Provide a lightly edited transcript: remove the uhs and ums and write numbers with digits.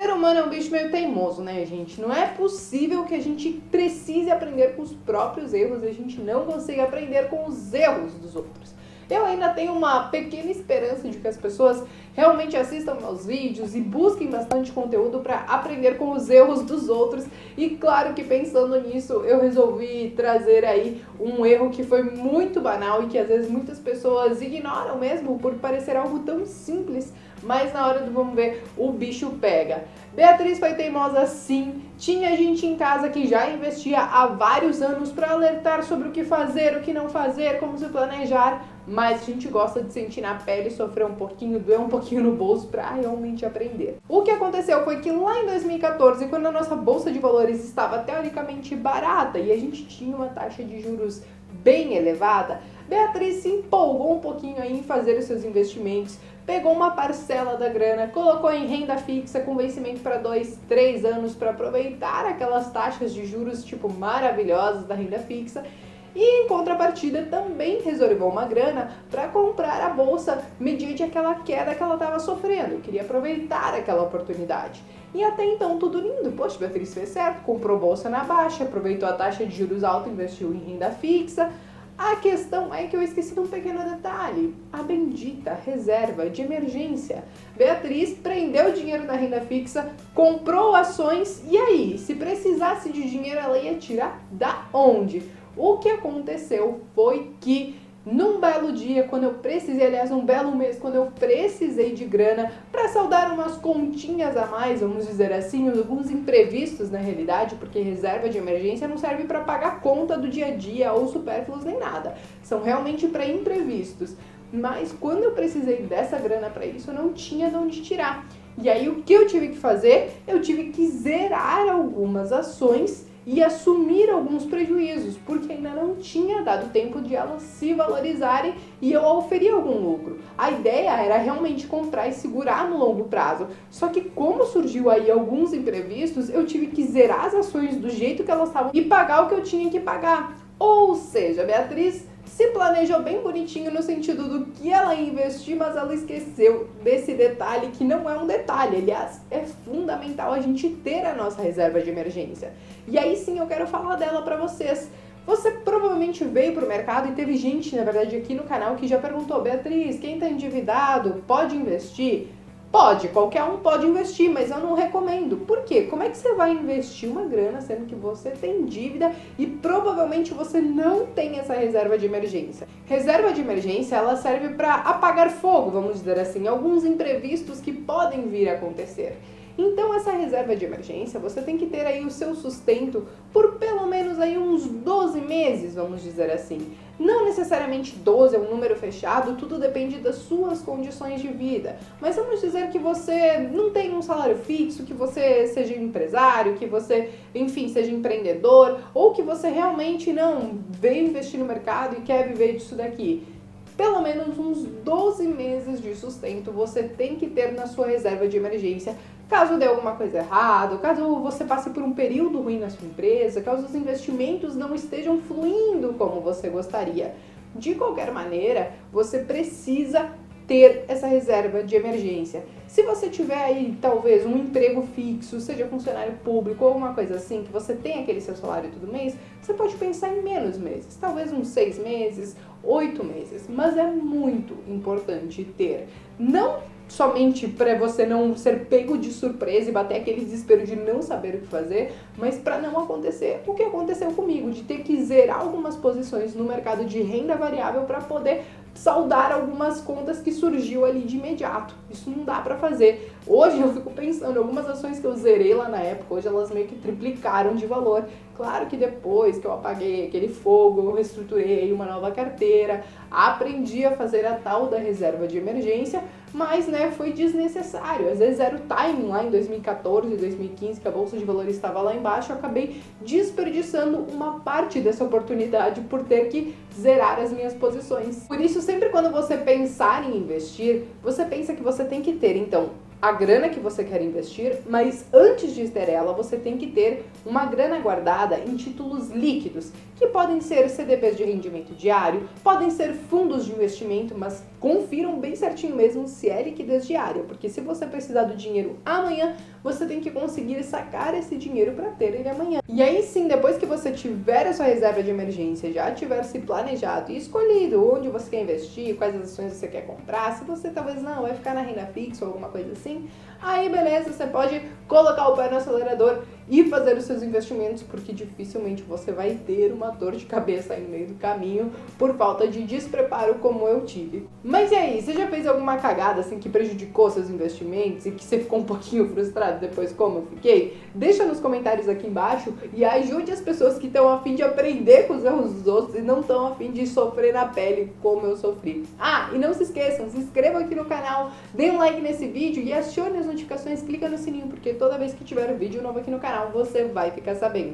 O ser humano é um bicho meio teimoso, né, gente? Não é possível que a gente precise aprender com os próprios erros e a gente não consiga aprender com os erros dos outros. Eu ainda tenho uma pequena esperança de que as pessoas realmente assistam meus vídeos e busquem bastante conteúdo para aprender com os erros dos outros. E claro que pensando nisso, eu resolvi trazer aí um erro que foi muito banal e que às vezes muitas pessoas ignoram mesmo por parecer algo tão simples, mas na hora do vamos ver, o bicho pega. Beatriz foi teimosa sim, tinha gente em casa que já investia há vários anos para alertar sobre o que fazer, o que não fazer, como se planejar, mas a gente gosta de sentir na pele, sofrer um pouquinho, doer um pouquinho no bolso para realmente aprender. O que aconteceu foi que lá em 2014, quando a nossa bolsa de valores estava teoricamente barata e a gente tinha uma taxa de juros bem elevada, Beatriz se empolgou um pouquinho aí em fazer os seus investimentos, pegou uma parcela da grana, colocou em renda fixa com vencimento para 2, 3 anos para aproveitar aquelas taxas de juros tipo maravilhosas da renda fixa. E em contrapartida também reservou uma grana para comprar a bolsa mediante aquela queda que ela estava sofrendo. Queria aproveitar aquela oportunidade. E até então tudo lindo. Poxa, Beatriz fez certo, comprou bolsa na baixa, aproveitou a taxa de juros alta, investiu em renda fixa. A questão é que eu esqueci de um pequeno detalhe, a bendita reserva de emergência. Beatriz prendeu o dinheiro na renda fixa, comprou ações e aí, se precisasse de dinheiro ela ia tirar da onde? O que aconteceu foi que num belo dia, quando eu precisei, aliás, um belo mês, quando eu precisei de grana para saldar umas continhas a mais, vamos dizer assim, alguns imprevistos na realidade, porque reserva de emergência não serve para pagar conta do dia a dia ou supérfluos nem nada, são realmente para imprevistos. Mas quando eu precisei dessa grana para isso, eu não tinha de onde tirar. E aí o que eu tive que fazer? Eu tive que zerar algumas ações e assumir alguns prejuízos, porque ainda não tinha dado tempo de elas se valorizarem e eu oferir algum lucro. A ideia era realmente comprar e segurar no longo prazo, só que como surgiu aí alguns imprevistos, eu tive que zerar as ações do jeito que elas estavam e pagar o que eu tinha que pagar. Ou seja, Beatriz se planejou bem bonitinho no sentido do que ela ia investir, mas ela esqueceu desse detalhe que não é um detalhe, aliás, é fundamental a gente ter a nossa reserva de emergência. E aí sim eu quero falar dela para vocês. Você provavelmente veio para o mercado e teve gente, na verdade, aqui no canal que já perguntou, Beatriz, quem está endividado pode investir? Pode, qualquer um pode investir, mas eu não recomendo. Por quê? Como é que você vai investir uma grana sendo que você tem dívida e provavelmente você não tem essa reserva de emergência? Reserva de emergência, ela serve para apagar fogo, vamos dizer assim, alguns imprevistos que podem vir a acontecer. Então essa reserva de emergência, você tem que ter aí o seu sustento por pelo menos aí uns 12 meses, vamos dizer assim. Não necessariamente 12 é um número fechado, tudo depende das suas condições de vida. Mas vamos dizer que você não tem um salário fixo, que você seja empresário, que você, enfim, seja empreendedor, ou que você realmente não veio investir no mercado e quer viver disso daqui. Pelo menos uns 12 meses de sustento você tem que ter na sua reserva de emergência, caso dê alguma coisa errada, caso você passe por um período ruim na sua empresa, caso os investimentos não estejam fluindo como você gostaria. De qualquer maneira, você precisa ter essa reserva de emergência. Se você tiver aí, talvez, um emprego fixo, seja funcionário público ou alguma coisa assim, que você tem aquele seu salário todo mês, você pode pensar em menos meses, talvez uns 6 meses, 8 meses, mas é muito importante ter. Não somente para você não ser pego de surpresa e bater aquele desespero de não saber o que fazer, mas para não acontecer o que aconteceu comigo, de ter que zerar algumas posições no mercado de renda variável para poder saldar algumas contas que surgiu ali de imediato. Isso não dá pra fazer. Hoje eu fico pensando, algumas ações que eu zerei lá na época, hoje elas meio que triplicaram de valor. Claro que depois que eu apaguei aquele fogo, eu reestruturei uma nova carteira, aprendi a fazer a tal da reserva de emergência, mas foi desnecessário. Às vezes era o timing lá em 2014, 2015, que a Bolsa de Valores estava lá embaixo, eu acabei desperdiçando uma parte dessa oportunidade por ter que zerar as minhas posições. Por isso, sempre quando você pensar em investir, você pensa que você tem que ter, então, a grana que você quer investir, mas antes de ter ela, você tem que ter uma grana guardada em títulos líquidos, que podem ser CDBs de rendimento diário, podem ser fundos de investimento, mas confiram bem certinho mesmo se é liquidez diária, porque se você precisar do dinheiro amanhã, você tem que conseguir sacar esse dinheiro para ter ele amanhã. E aí sim, depois que você tiver a sua reserva de emergência, já tiver se planejado e escolhido onde você quer investir, quais ações você quer comprar, se você talvez não vai ficar na renda fixa ou alguma coisa assim, aí beleza, você pode colocar o pé no acelerador e fazer os seus investimentos, porque dificilmente você vai ter uma dor de cabeça aí no meio do caminho por falta de despreparo como eu tive. Mas e aí, você já fez alguma cagada assim que prejudicou seus investimentos e que você ficou um pouquinho frustrado depois como eu fiquei? Deixa nos comentários aqui embaixo e ajude as pessoas que estão a fim de aprender com os erros dos outros e não estão a fim de sofrer na pele como eu sofri. Ah, e não se esqueçam, se inscrevam aqui no canal, dê um like nesse vídeo e acione as notificações, clica no sininho, porque toda vez que tiver um vídeo novo aqui no canal, você vai ficar sabendo.